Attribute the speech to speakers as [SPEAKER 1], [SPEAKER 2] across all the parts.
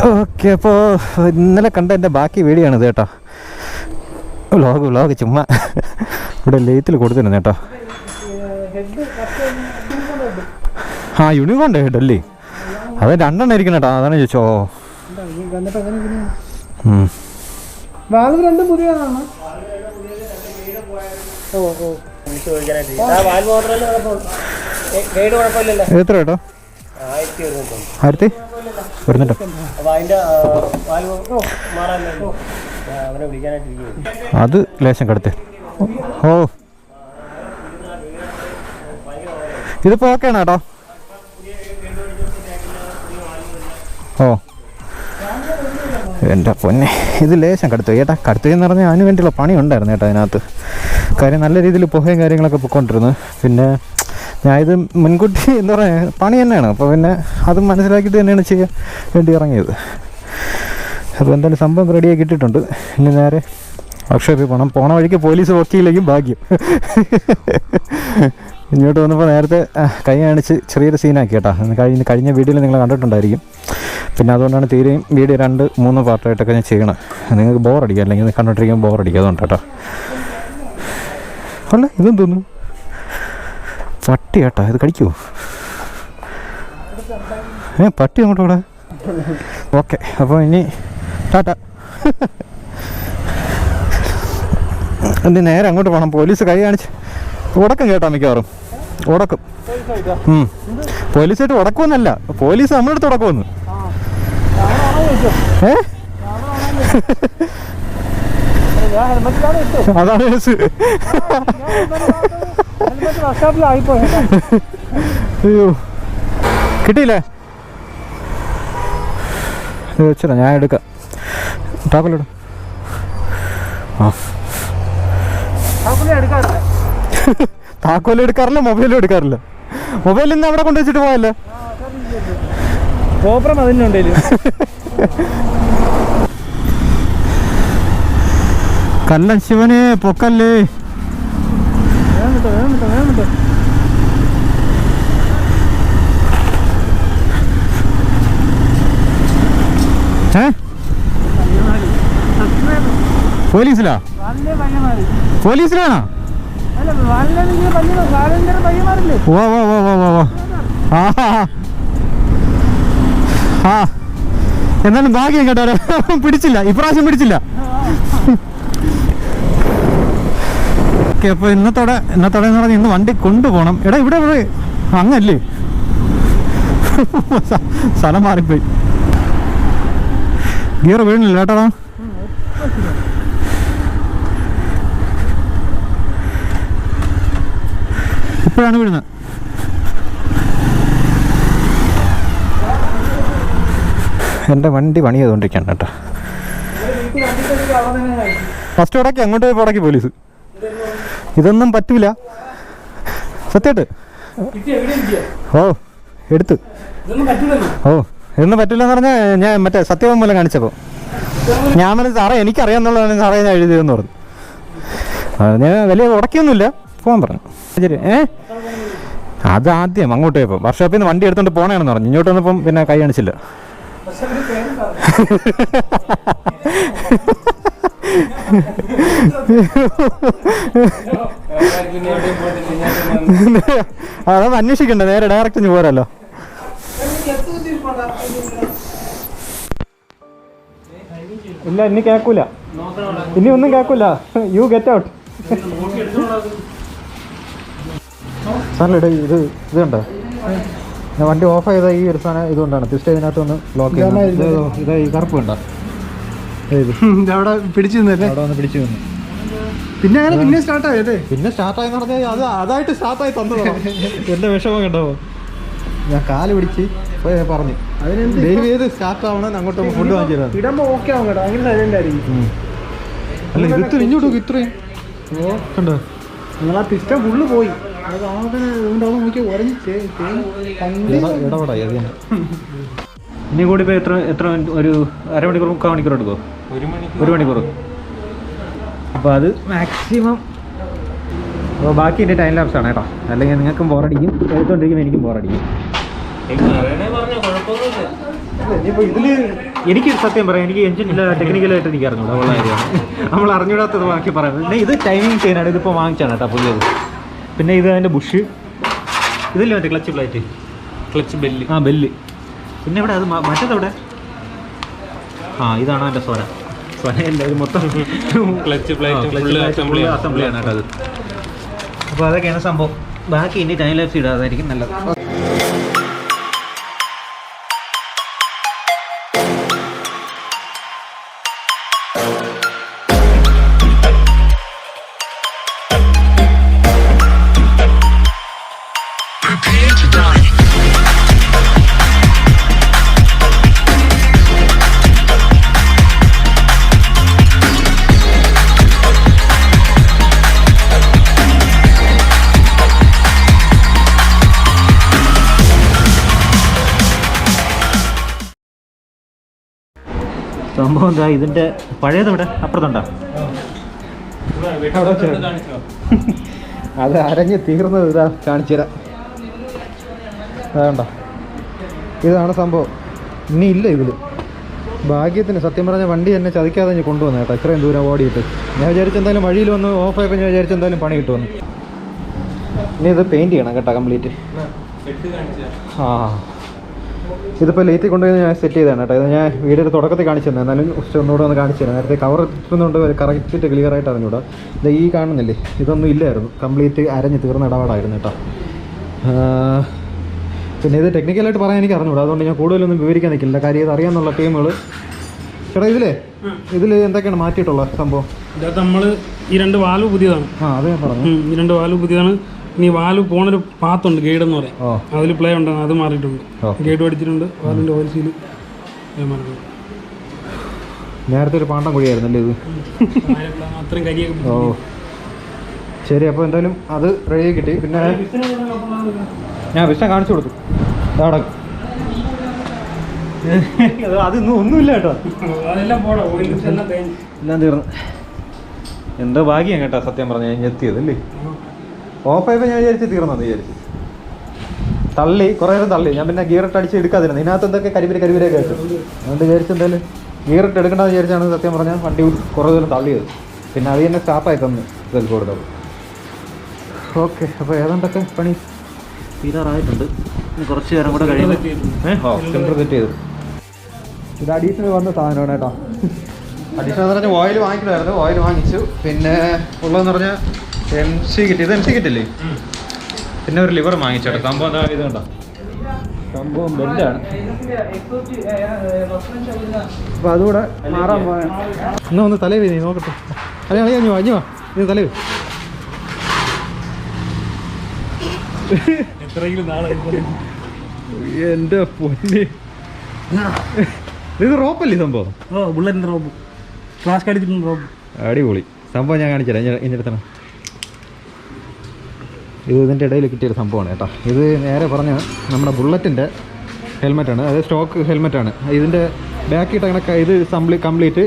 [SPEAKER 1] Okay, അപ്പോൾ ഇന്നലെ കണ്ട എൻ്റെ ബാക്കി വീഡിയോ ആണിത് കേട്ടോ. വ്ളോഗ് ചുമ്മാ ഇവിടെ ലേത്തിൽ കൊടുത്തിരുന്നു കേട്ടോ. ആ യൂണിക്കോണിൻ്റെ ഹെഡല്ലേ, അത് 2 ഇരിക്കണം കേട്ടോ, അതാണ് ചോദിച്ചോ. എത്ര കേട്ടോ? 1000 വരുന്നുണ്ടോ? അത് ലേശം കടുത്ത്. ഓ ഇതിപ്പോ ഓക്കെ ആണ് കേട്ടോ. ഓ എൻ്റെ പൊന്നെ, ഇത് ലേശം കടുത്തു കേട്ടാ. കടുത്തെന്ന് പറഞ്ഞാൽ അതിന് വേണ്ടിയുള്ള പണി ഉണ്ടായിരുന്നു കേട്ടോ അതിനകത്ത്. കാര്യം നല്ല രീതിയിൽ പുകയും കാര്യങ്ങളൊക്കെ പൊയ്ക്കൊണ്ടിരുന്നു. പിന്നെ ഞാൻ ഇത് മുൻകൂട്ടി എന്താ പറയുക, പണി തന്നെയാണ്. അപ്പോൾ പിന്നെ അത് മനസ്സിലാക്കിയിട്ട് തന്നെയാണ് ചെയ്യാൻ വേണ്ടി ഇറങ്ങിയത്. അപ്പോൾ എന്തായാലും സംഭവം റെഡിയാക്കി ഇട്ടിട്ടുണ്ട്. ഇനി നേരെ വർക്ക്ഷോപ്പിൽ പോണ വഴിക്ക് പോലീസ് വക്കീലേക്കും ഭാഗ്യം. ഇങ്ങോട്ട് വന്നപ്പോൾ നേരത്തെ കൈ കാണിച്ച് ചെറിയൊരു സീനാക്കി കേട്ടോ. കഴിഞ്ഞ വീഡിയോയിൽ നിങ്ങൾ കണ്ടിട്ടുണ്ടായിരിക്കും. പിന്നെ അതുകൊണ്ടാണ് തീരെയും വീഡിയോ 2-3 പാർട്ടായിട്ടൊക്കെ ഞാൻ ചെയ്യണം. നിങ്ങൾക്ക് ബോറടിക്കുക, അല്ലെങ്കിൽ കണ്ടോണ്ടിരിക്കുമ്പോൾ ബോറടിക്കുക, അതുകൊണ്ട് കേട്ടോ. അല്ല ഇതും തോന്നുന്നു പട്ടി കേട്ടോ, ഇത് കടിക്കുമോ? പട്ടി അങ്ങോട്ട് കൂടെ. ഓക്കെ, അപ്പോൾ ഇനി ടാറ്റ. എന്ത് നേരെ അങ്ങോട്ട് പോകണം. പോലീസ് കൈ കാണിച്ച് ഉടക്കം കേട്ടോ, മിക്കവാറും ഉടക്കും. പോലീസായിട്ട് ഉടക്കുമെന്നല്ല, പോലീസ് നമ്മുടെ അടുത്ത് ഉടക്കുമെന്ന്. അതാണ് അയ്യോ കിട്ടിയില്ലേ? വെച്ചിടാ, ഞാൻ എടുക്കാം. ടാക്കോലിടും. താക്കോലും എടുക്കാറില്ല, മൊബൈലും എടുക്കാറില്ല. മൊബൈലിൽ നിന്ന് അവിടെ കൊണ്ടുവച്ചിട്ട് പോയല്ലേ. ഗോപുരം അതിനുണ്ടല്ലോ. കല്ലൻ ശിവനെ പൊക്കല്ലേ. പോലീസിലാ? പോലീസിലാണോ? ഓ ഓ ഓ ഓ ഓ ആ എന്നാലും ഭാഗ്യം കേട്ടോ, പിടിച്ചില്ല ഇപ്രാവശ്യം, പിടിച്ചില്ല. ഓക്കെ, അപ്പോൾ ഇന്നത്തോടെ എന്ന് പറഞ്ഞാൽ ഇന്ന് വണ്ടി കൊണ്ടുപോകണം. എടാ ഇവിടെ അങ്ങല്ലേ, സ്ഥലം മാറിപ്പോയി. ഗിയർ വീണില്ല കേട്ടോ. ഇപ്പോഴാണ് വീഴുന്നത്. എൻ്റെ വണ്ടി പണി ചെയ്തുകൊണ്ടിരിക്കുകയാണ് കേട്ടോ. ഫസ്റ്റ് ഉടക്കി അങ്ങോട്ട് പോയി ഉടക്കി പോലീസ്. ഇതൊന്നും പറ്റൂല സത്യമായിട്ട്. ഓ എടുത്ത്. ഓ ഇതൊന്നും പറ്റില്ലെന്ന് പറഞ്ഞാൽ ഞാൻ മറ്റേ സത്യവാങ്മൂലം കാണിച്ചപ്പോൾ ഞാൻ പറഞ്ഞു സാറേ എനിക്കറിയാമെന്നുള്ളതാണ് സാറേ ഞാൻ എഴുതിയതെന്ന് പറഞ്ഞു. ഞാൻ വലിയ ഉടക്കിയൊന്നുമില്ല, പോകാൻ പറഞ്ഞു. ശരി. അത് ആദ്യം അങ്ങോട്ട് പോയപ്പോൾ വർക്ക്ഷോപ്പിൽ നിന്ന് വണ്ടി എടുത്തോണ്ട് പോകണമെന്ന് പറഞ്ഞു. ഇങ്ങോട്ട് വന്നപ്പം പിന്നെ കൈ കാണിച്ചില്ല. അതൊന്നും അന്വേഷിക്കണ്ട, നേരെ ഡയറക്റ്റ് പോരല്ലോ. ഇല്ല ഇനി കേൾക്കൂല, ഇനി ഒന്നും കേൾക്കൂല. You get out. സാറിലിട ഇത് കണ്ടോ, ഞാൻ വണ്ടി ഓഫ് ചെയ്ത ഈ ഒരു സാധനം ഇതുകൊണ്ടാണ്. ജസ്റ്റ് ഇതിനകത്ത് ഒന്ന് ലോക്ക് ചെയ്യുന്നത്. ഇത് ഈ കറുപ്പ് കണ്ടോ, അവിടെ പിടിച്ചു നിന്നല്ലേ, അവിടെ വന്ന് പിടിച്ചു നിന്നു. പിന്നെ സ്റ്റാർട്ടായല്ലേ? പിന്നെ സ്റ്റാർട്ടായെന്ന് പറഞ്ഞാൽ അതായിട്ട് സ്റ്റാർട്ടായി തന്നതോ. എൻ്റെ വിഷമം കണ്ടോ, ഞാൻ കാല് പിടിച്ച് പറഞ്ഞു ദയവ് ചെയ്ത് സ്റ്റാർട്ട് ആവണം, അങ്ങോട്ട് ഫുഡ് വാങ്ങിച്ചു ഇടുമ്പോൾ ഓക്കെ ആവും കേട്ടോ. അങ്ങനെ സൈലന്റ് ആയിരിക്കും. അല്ല ഇത് ഇത്ര ഇങ്ങോട്ട് നോക്കി, ഇത്രയും കണ്ടോ, നിങ്ങൾ ആ പിസ്റ്റം ഫുള്ള് പോയി. ഇനി കൂടി ഇപ്പോൾ എത്ര ഒരു അരമണിക്കൂർ 3/4 മണിക്കൂർ എടുക്കുമോ? 1 മണിക്കൂർ. അപ്പോൾ അത് മാക്സിമം. അപ്പോൾ ബാക്കി എൻ്റെ ടൈം ലാപ്സ് ആണ് കേട്ടോ, അല്ലെങ്കിൽ നിങ്ങൾക്കും ബോറടിക്കും, എടുത്തോണ്ടിരിക്കുമ്പോൾ എനിക്കും ബോറടിക്കും. ഇനിയിപ്പോൾ ഇതിൽ എനിക്ക് സത്യം പറയാം, എനിക്ക് എഞ്ചിനില്ല ടെക്നിക്കലായിട്ട് എനിക്ക് അറിഞ്ഞൂടാ, ഉള്ള കാര്യമാണ്. നമ്മൾ അറിഞ്ഞൂടാത്തത് ബാക്കി പറയാം. പിന്നെ ഇത് ടൈമിങ് ചെയ്യാനാണ്, ഇതിപ്പോൾ വാങ്ങിച്ചാണ് കേട്ടോ പുതിയത്. പിന്നെ ഇത് അതിൻ്റെ ബുഷ്, ഇതില്ല മറ്റേ ക്ലച്ച് പ്ലേറ്റ്,
[SPEAKER 2] ക്ലച്ച് ബെല്ല്.
[SPEAKER 1] ആ ബെല്ല്. പിന്നെ ഇവിടെ അത് മറ്റേതവിടെ, ഇതാണ് എൻ്റെ സ്വനയല്ല, ഇത് മൊത്തം
[SPEAKER 2] ക്ലച്ച് പ്ലേറ്റ്
[SPEAKER 1] അസംബ്ലിയാണ് കേട്ടോ അത്. അപ്പോൾ അതൊക്കെയാണ് സംഭവം. ബാക്കി ഇനി ടൈം ലാപ്സ് ഇടാതായിരിക്കും നല്ലത്. സംഭവം എന്താ, ഇതിൻ്റെ പഴയതവിടെ അപ്പുറത്തുണ്ടോ? അത് അരഞ്ഞ് തീർന്നത് ഇതാ കാണിച്ചു തരാം. അതുകൊണ്ടോ, ഇതാണ് സംഭവം. ഇനി ഇല്ല ഇതിൽ. ഭാഗ്യത്തിന് സത്യം പറഞ്ഞാൽ വണ്ടി എന്നെ ചതിക്കാതെ ഞാൻ കൊണ്ടുവന്നു കേട്ടോ, ഇത്രയും ദൂരം ഓടിയിട്ട്. ഞാൻ വിചാരിച്ചു എന്തായാലും വഴിയിൽ വന്ന് ഓഫായപ്പോൾ ഞാൻ വിചാരിച്ചു എന്തായാലും പണി കിട്ടുമെന്ന്. ഇനി ഇത് പെയിൻറ്റ് ചെയ്യണം കേട്ടോ കംപ്ലീറ്റ്. ഇതിപ്പോൾ ലേറ്റിൽ കൊണ്ടുപോയി ഞാൻ സെറ്റ് ചെയ്തതാണ് കേട്ടോ. ഇത് ഞാൻ വീഡിയോയുടെ തുടക്കത്തിൽ കാണിച്ചു തന്നെ, എന്നാലും ഒന്നുകൂടെ ഒന്ന് കാണിച്ചു തരാം. നേരത്തെ കവർ ഇട്ടുന്നുണ്ട് കറക്റ്റ് ക്ലിയർ ആയിട്ട് അറിഞ്ഞൂടാ. ഇത് ഈ കാണുന്നില്ലേ, ഇതൊന്നും ഇല്ലായിരുന്നു, കംപ്ലീറ്റ് അരഞ്ഞ് തീർന്ന ഇടപാടായിരുന്നു കേട്ടോ. പിന്നെ ഇത് ടെക്നിക്കലായിട്ട് പറയാൻ എനിക്ക് അറിഞ്ഞൂടാ, അതുകൊണ്ട് ഞാൻ കൂടുതലൊന്നും വിവരിക്കാൻ നിൽക്കില്ല. കാര്യം ഇത് അറിയാമെന്നുള്ള ടീമുകൾ. ചേട്ടാ ഇതിൽ എന്തൊക്കെയാണ് മാറ്റിയിട്ടുള്ള സംഭവം?
[SPEAKER 2] ഇതിനകത്ത് നമ്മൾ ഈ 2 വാൽവ് പുതിയതാണ്.
[SPEAKER 1] അത് ഞാൻ പറഞ്ഞു,
[SPEAKER 2] ഈ 2 വാൽവ് പുതിയതാണ്. ഇനി വാൽവ് പോണൊരു പാത്തുണ്ട്, ഗൈഡ് എന്ന് പറയും, അതിൽ പ്ലേ ഉണ്ട്, അത് മാറിയിട്ടുണ്ട്. ഗൈഡ് പഠിച്ചിട്ടുണ്ട്, വാൽവിൻ്റെ ഓയിൽ സീൽ മാറിയിട്ടുണ്ട്.
[SPEAKER 1] നേരത്തെ ഒരു പാണ്ടം കുഴിയായിരുന്നല്ലേ ഇത്?
[SPEAKER 2] അത്രയും കരിയൊക്കെ.
[SPEAKER 1] ശരി, അപ്പോൾ എന്തായാലും അത് റെഡി കിട്ടി. പിന്നെ ഞാൻ വിഷയം കാണിച്ചു കൊടുത്തു, അതൊന്നും ഒന്നുമില്ല കേട്ടോ, എല്ലാം തീർന്നു. എന്തോ ഭാഗ്യം കേട്ടോ സത്യം പറഞ്ഞാൽ ഞാൻ എത്തിയത് അല്ലേ. ഓഫായപ്പോൾ ഞാൻ വിചാരിച്ച് തീർന്നെന്ന് വിചാരിച്ചു. തള്ളി കുറേ നേരം തള്ളി. ഞാൻ പിന്നെ ഗിയറിട്ട് അടിച്ച് എടുക്കാതിരുന്നു, ഇതിനകത്ത് എന്തൊക്കെ കരിവിരൊക്കെ വെച്ചു. അതുകൊണ്ട് വിചാരിച്ചു എന്തായാലും ഗിയറിട്ട് എടുക്കേണ്ടത് വിചാരിച്ചാണ് സത്യം പറഞ്ഞാൽ വണ്ടി കുറേ ദൂരം തള്ളിയത്. പിന്നെ അത് തന്നെ സ്റ്റാപ്പായി തന്നു കൊടുത്തത്. ഓക്കെ, അപ്പോൾ ഏതാണ്ടൊക്കെ പണി തീരാറായിട്ടുണ്ട്. ഇനി കുറച്ച് നേരം കൂടെ കഴിയുമ്പോൾ സെൻറ്റർ സെറ്റ് ചെയ്തു. ഇത് അഡീഷണൽ വന്ന സാധനമാണ് കേട്ടോ. അഡീഷണൽ എന്ന് പറഞ്ഞാൽ ഓയിൽ വാങ്ങിക്കണമായിരുന്നു, ഓയിൽ വാങ്ങിച്ചു. പിന്നെ ഉള്ളതെന്ന് പറഞ്ഞാൽ MC കിറ്റ്, ഇത് MC കിറ്റില്ലേ. പിന്നെ ഒരു ലിവർ വാങ്ങിച്ചോട്ടെ. സംഭവം എന്താ, ഇത് കണ്ടോ, സംഭവം ബെല്ലാണ്. അപ്പോൾ അതുകൂടെ മാറാൻ പോയാൽ എന്നാ ഒന്ന് തലവേ നീ നോക്കട്ടെ. അഞ്ഞു വാ ഇത് തലവേ. എൻ്റെ പൊന്നെ, ഇത് റോപ്പല്ലേ സംഭവം?
[SPEAKER 2] ബുള്ളറ്റിൻ്റെ റോപ്പ്, ക്ലാസ് കടിച്ചിട്ടുണ്ട് റോപ്പ്.
[SPEAKER 1] അടിപൊളി സംഭവം. ഞാൻ കാണിച്ചുതരാം ഇതിൻ്റെ അടുത്താണ്. ഇത് ഇതിൻ്റെ ഇടയിൽ കിട്ടിയൊരു സംഭവമാണ് കേട്ടോ. ഇത് നേരെ പറഞ്ഞാൽ നമ്മുടെ ബുള്ളറ്റിൻ്റെ ഹെൽമെറ്റാണ്, അതായത് സ്റ്റോക്ക് ഹെൽമെറ്റാണ്. ഇതിൻ്റെ ബാക്കിയിട്ട് കണക്ക് ഇത് കംപ്ലീറ്റ്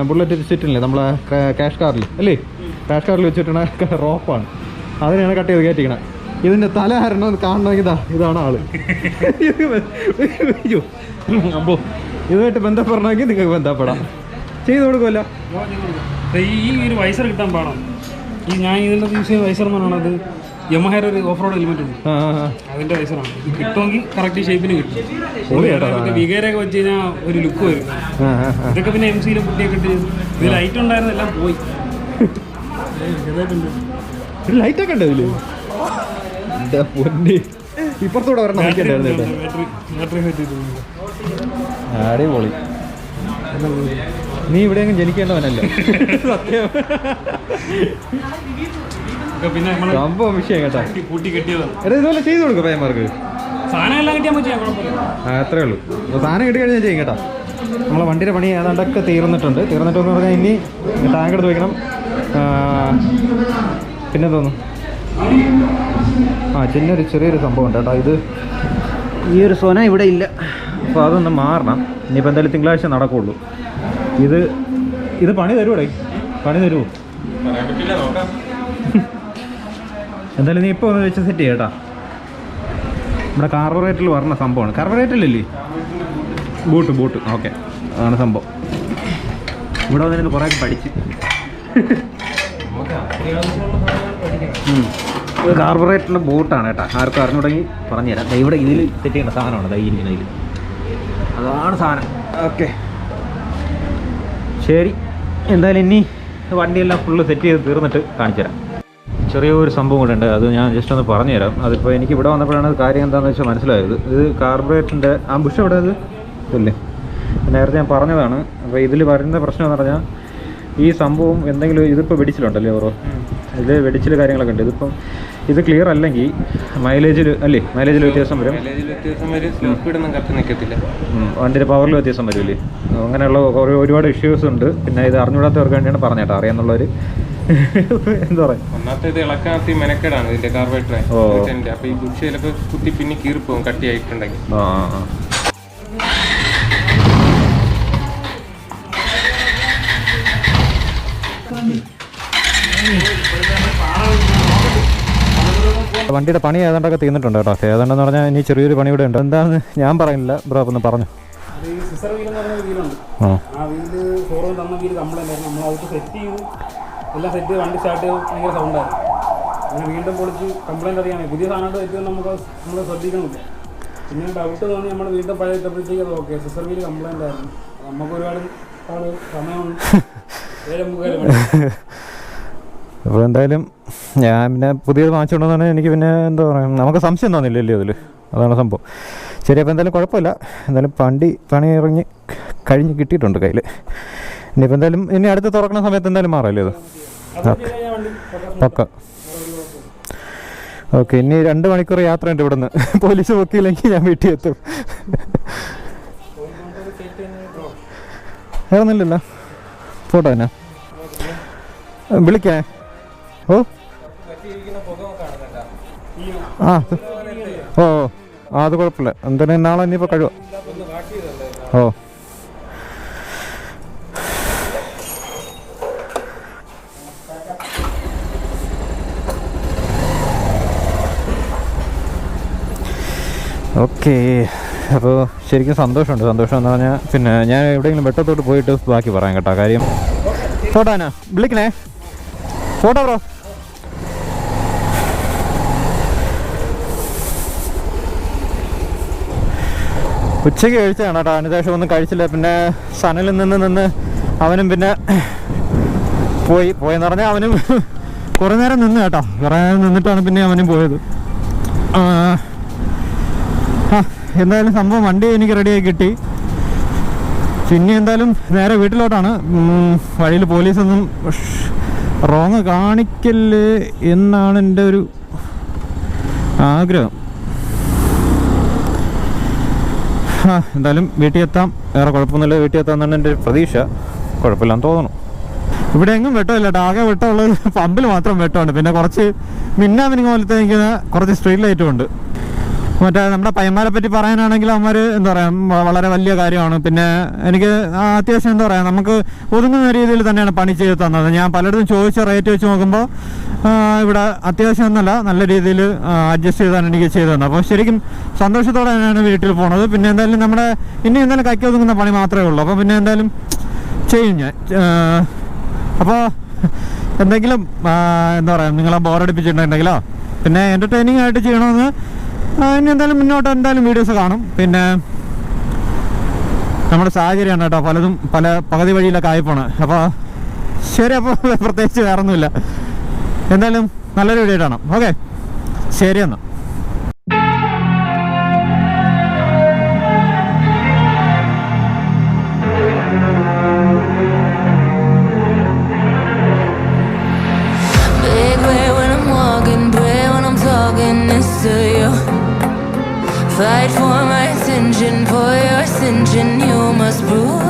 [SPEAKER 1] ബുള്ളറ്റ് വെച്ചിട്ടില്ലേ നമ്മളെ ക്യാഷ് കാറിൽ അല്ലേ, ക്യാഷ് കാറിൽ വെച്ചിട്ടാണ് റോപ്പാണ്. അതിനെയാണ് കട്ട് ചെയ്ത് കയറ്റിക്കണം. ഇതിൻ്റെ തല ഹരണം കാണണമെങ്കിൽ ഇതാണ് ആള്. അയ്യോ, അപ്പോൾ ഇതുമായിട്ട് ബന്ധപ്പെടണമെങ്കിൽ നിങ്ങൾക്ക് ബന്ധപ്പെടാം, ചെയ്ത് കൊടുക്കുമല്ലോ.
[SPEAKER 2] ഈ ഒരു വൈസർ കിട്ടാൻ പാടാം. ഞാൻ ഇതിൻ്റെ യൂസ് ചെയ്യുന്ന വൈസർ എന്ന് പറയുന്നത് യമഹയുടെ ഒരു ഓഫ് റോഡ് ഹെൽമെറ്റ് ഉണ്ട്, അതിൻ്റെ വൈസറാണ്. ഇത് കിട്ടുമെങ്കിൽ കറക്റ്റ് ഷേപ്പിന് കിട്ടും. വികേരൊക്കെ വെച്ച് കഴിഞ്ഞാൽ ഒരു ലുക്ക് വരും. ഇതൊക്കെ പിന്നെ MC-യിലും കുട്ടിയൊക്കെ ഇട്ട് ഇത് ലൈറ്റ് ഉണ്ടായിരുന്നു, എല്ലാം പോയി.
[SPEAKER 1] ലൈറ്റൊക്കെ ഉണ്ട് ഇതില്. ഇപ്പുറത്തൂടെ വരണം. അടിപൊളി. നീ ഇവിടെയെങ്കിലും ജനിക്കേണ്ടവനല്ലോ സത്യം.
[SPEAKER 2] പിന്നെ
[SPEAKER 1] സംഭവം വിഷയം കേട്ടോ,
[SPEAKER 2] കൂട്ടി കെട്ടിയതാണ്.
[SPEAKER 1] ഇതുപോലെ ചെയ്ത് കൊടുക്കും പയ്യന്മാർക്ക്.
[SPEAKER 2] സാധനം എല്ലാം കിട്ടിയാൽ മതി,
[SPEAKER 1] അത്രേ ഉള്ളൂ. സാധനം കിട്ടി കഴിഞ്ഞാൽ ചെയ്യും കേട്ടോ. നമ്മളെ വണ്ടിയുടെ പണി ഏതാണ്ടൊക്കെ തീർന്നിട്ടെന്ന് പറഞ്ഞാൽ ഇനി ടാങ്ക് എടുത്ത് വയ്ക്കണം. പിന്നെ തോന്നുന്നു ചെറിയൊരു സംഭവം ഉണ്ട് കേട്ടോ. ഇത് ഈ ഒരു സോന ഇവിടെ ഇല്ല, അപ്പോൾ അതൊന്ന് മാറണം. ഇനിയിപ്പോൾ എന്തായാലും തിങ്കളാഴ്ച നടക്കുള്ളൂ. ഇത് പണി തരുമോടേ, പണി തരുമോ? എന്തായാലും നീ ഇപ്പോൾ ഒന്ന് വെച്ച് സെറ്റ് ചെയ്യാം കേട്ടോ. നമ്മുടെ കാർബറേറ്ററിൽ പറഞ്ഞ സംഭവമാണ്. കാർബറേറ്ററിലല്ലേ ബൂട്ട് ഓക്കെ, അതാണ് സംഭവം. ഇവിടെ വന്നിട്ട് കുറേ പഠിച്ച് കാർബറേറ്ററിൻ്റെ ബൂട്ടാണ് കേട്ടോ. ആർക്കും അറിഞ്ഞുടങ്ങി പറഞ്ഞുതരാം. ഇവിടെ ഇതിൽ സെറ്റ് ചെയ്യേണ്ട സാധനമാണ് ഇരിക്കുന്നതിൽ, അതാണ് സാധനം. ഓക്കെ ശരി, എന്തായാലും ഇനി വണ്ടിയെല്ലാം ഫുള്ള് സെറ്റ് ചെയ്ത് തീർന്നിട്ട് കാണിച്ചു തരാം. ചെറിയൊരു സംഭവം കൂടെ ഉണ്ട്, അത് ഞാൻ ജസ്റ്റ് ഒന്ന് പറഞ്ഞു തരാം. അതിപ്പോൾ എനിക്ക് ഇവിടെ വന്നപ്പോഴാണ് കാര്യം എന്താണെന്ന് വെച്ചാൽ മനസ്സിലായത്. ഇത് കാർബറേറ്ററിൻ്റെ ആ ബുഷ് എവിടെ അത് ഇല്ലേ, നേരത്തെ ഞാൻ പറഞ്ഞതാണ്. അപ്പോൾ ഇതിൽ വരുന്ന പ്രശ്നം എന്ന് പറഞ്ഞാൽ ഈ സംഭവം എന്തെങ്കിലും ഇതിപ്പോൾ വെടിച്ചിലുണ്ടല്ലേ ഓരോ ഇത് വെടിച്ചിൽ കാര്യങ്ങളൊക്കെ ഉണ്ട്. ഇതിപ്പം ഇത് ക്ലിയർ അല്ലെങ്കിൽ മൈലേജിൽ വ്യത്യാസം വരും, വണ്ടിയുടെ പവറിൽ വ്യത്യാസം വരുമല്ലേ, അങ്ങനെയുള്ള ഒരുപാട് ഇഷ്യൂസ് ഉണ്ട്. പിന്നെ ഇത് അറിഞ്ഞുകൂടാത്തവർക്ക് വേണ്ടിയാണ് പറഞ്ഞേട്ടോ, അറിയാന്നുള്ളവർ എന്താ പറയുക.
[SPEAKER 3] ഒന്നാമത്തെ ഇത് ഇളക്കാത്തി മെനക്കേടാണ് ഇതിന്റെ കാർബറേറ്റർ. അപ്പൊ ഈ ബുഷ് ചിലപ്പോൾ കുത്തി പിന്നെ കീറിപ്പോകും കട്ടിയായിട്ടുണ്ടെങ്കിൽ.
[SPEAKER 1] വണ്ടിയുടെ പണി ഏതാണ്ടൊക്കെ തീർന്നിട്ടുണ്ട് കേട്ടോ. ഏതാണ്ടെന്ന് പറഞ്ഞാൽ ഇനി ചെറിയൊരു പണി ഇവിടെ ഉണ്ട്. എന്താണെന്ന് ഞാൻ പറയുന്നില്ല, ബ്രോ ഒന്ന് പറഞ്ഞു.
[SPEAKER 2] എല്ലാം സെറ്റ് വണ്ടി സ്റ്റാർട്ട് ചെയ്ത് ഭയങ്കര സൗണ്ടായിരുന്നു. അങ്ങനെ വീണ്ടും പൊളിച്ച് കംപ്ലൈൻറ്റ് അറിയാമേ പുതിയ സാധനമായിട്ട് എത്തിയത് നമ്മൾ ശ്രദ്ധിക്കണമില്ല. പിന്നെ ഡൗട്ട് തോന്നി നമ്മൾ വീണ്ടും പഴയ ഇട്ടപ്പോഴത്തേക്ക് അത് ഓക്കെ സിസർ വീല് കംപ്ലൈൻ്റ് ആയിരുന്നു. നമുക്ക് ഒരുപാട് സമയമുണ്ട്.
[SPEAKER 1] അപ്പോൾ എന്തായാലും ഞാൻ പിന്നെ പുതിയത് വാങ്ങിച്ചുകൊണ്ടെന്ന് എനിക്ക് പിന്നെ എന്താ പറയുക, നമുക്ക് സംശയം തോന്നില്ലല്ലോ അതിൽ, അതാണ് സംഭവം. ശരി, അപ്പോൾ എന്തായാലും കുഴപ്പമില്ല. എന്തായാലും പണി ഇറങ്ങി കഴിഞ്ഞ് കിട്ടിയിട്ടുണ്ട് കയ്യിൽ. ഇനിയിപ്പോൾ എന്തായാലും ഇനി അടുത്ത് തുറക്കുന്ന സമയത്ത് എന്തായാലും മാറല്ലേ അത്. ഓക്കെ ഓക്കെ, ഇനി 2 മണിക്കൂർ യാത്രയുണ്ട് ഇവിടുന്ന്. പോലീസ് പൊക്കിയില്ലെങ്കിൽ ഞാൻ വീട്ടിൽ എത്തും. വേറൊന്നുമില്ലല്ലോ, ഫോട്ടോ തന്നെ വിളിക്കണേ. ഓ ഓ അത് കുഴപ്പമില്ല. എന്തായാലും നാളെ ഇനിയിപ്പോൾ കഴിവാ. ഓ ഓക്കെ, അപ്പോൾ ശരിക്കും സന്തോഷമുണ്ട്. സന്തോഷം എന്ന് പറഞ്ഞാൽ പിന്നെ ഞാൻ എവിടെയെങ്കിലും വെട്ടത്തോട്ട് പോയിട്ട് ബാക്കി പറയാം കേട്ടോ. കാര്യം ഫോട്ടോ എന്നാ വിളിക്കണേ, ഫോട്ടോ ബ്രോ. ഉച്ചയ്ക്ക് കഴിച്ചതാണ് കേട്ടോ, അതിനുശേഷം ഒന്നും കഴിച്ചില്ല. പിന്നെ സനലിൽ നിന്ന് അവനും പിന്നെ പോയെന്ന് പറഞ്ഞാൽ അവനും കുറേ നേരം നിന്ന് കേട്ടോ. കുറേ നേരം നിന്നിട്ടാണ് പിന്നെ അവനും പോയത്. എന്തായാലും സംഭവം വണ്ടി എനിക്ക് റെഡിയായി കിട്ടി. പിന്നെ എന്തായാലും നേരെ വീട്ടിലോട്ടാണ്. വഴിയിൽ പോലീസൊന്നും റോങ് കാണിക്കല് എന്നാണ് എൻ്റെ ഒരു ആഗ്രഹം. എന്തായാലും വീട്ടിൽ എത്താം, വേറെ കുഴപ്പമൊന്നുമില്ല. വീട്ടിൽ എത്താമെന്നാണ് എൻ്റെ പ്രതീക്ഷ. കുഴപ്പമില്ലാന്ന് തോന്നുന്നു. ഇവിടെ എങ്ങും വെട്ടമില്ല കേട്ടോ, ആകെ വെട്ടമുള്ളത് പമ്പിൽ മാത്രം വെട്ടമുണ്ട്. പിന്നെ കുറച്ച് മിന്നാമിനിങ് പോലത്തെ നിൽക്കുന്ന കുറച്ച് സ്ട്രീറ്റ് ലൈറ്റും ഉണ്ട്. മറ്റേ നമ്മുടെ പയ്യന്മാരെ പറ്റി പറയാനാണെങ്കിൽ അവന്മാർ എന്താ പറയുക വളരെ വലിയ കാര്യമാണ്. പിന്നെ എനിക്ക് അത്യാവശ്യം എന്താ പറയുക നമുക്ക് ഒതുങ്ങുന്ന രീതിയിൽ തന്നെയാണ് പണി ചെയ്ത് തന്നത്. ഞാൻ പലയിടത്തും ചോദിച്ച റേറ്റ് വെച്ച് നോക്കുമ്പോൾ ഇവിടെ അത്യാവശ്യം ഒന്നല്ല, നല്ല രീതിയിൽ അഡ്ജസ്റ്റ് ചെയ്താണ് എനിക്ക് ചെയ്തു തന്നത്. അപ്പോൾ ശരിക്കും സന്തോഷത്തോടെ തന്നെയാണ് വീട്ടിൽ പോണത്. പിന്നെ എന്തായാലും നമ്മുടെ ഇനി എന്തായാലും കൈക്ക് ഒതുങ്ങുന്ന പണി മാത്രമേ ഉള്ളൂ. അപ്പോൾ പിന്നെ എന്തായാലും ചെയ്യും ഞാൻ. അപ്പോൾ എന്തെങ്കിലും എന്താ പറയുക നിങ്ങളെ ബോറടിപ്പിച്ചിട്ടുണ്ടെങ്കിലോ പിന്നെ എൻ്റർടൈനിങ് ആയിട്ട് ചെയ്യണമെന്ന് ഇനി എന്തായാലും മുന്നോട്ട് എന്തായാലും വീഡിയോസ് കാണും. പിന്നെ നമ്മുടെ സാഹചര്യമാണ് കേട്ടോ, പലതും പല പകുതി വഴിയിലൊക്കെ ആയിപ്പോണ്. അപ്പോൾ ശരി, അപ്പോൾ പ്രത്യേകിച്ച് വേറെ ഒന്നുമില്ല. എന്തായാലും നല്ലൊരു വീഡിയോ കാണാം. ഓക്കെ ശരി എന്നാൽ.
[SPEAKER 4] Fight for my attention, for your ascension, you must prove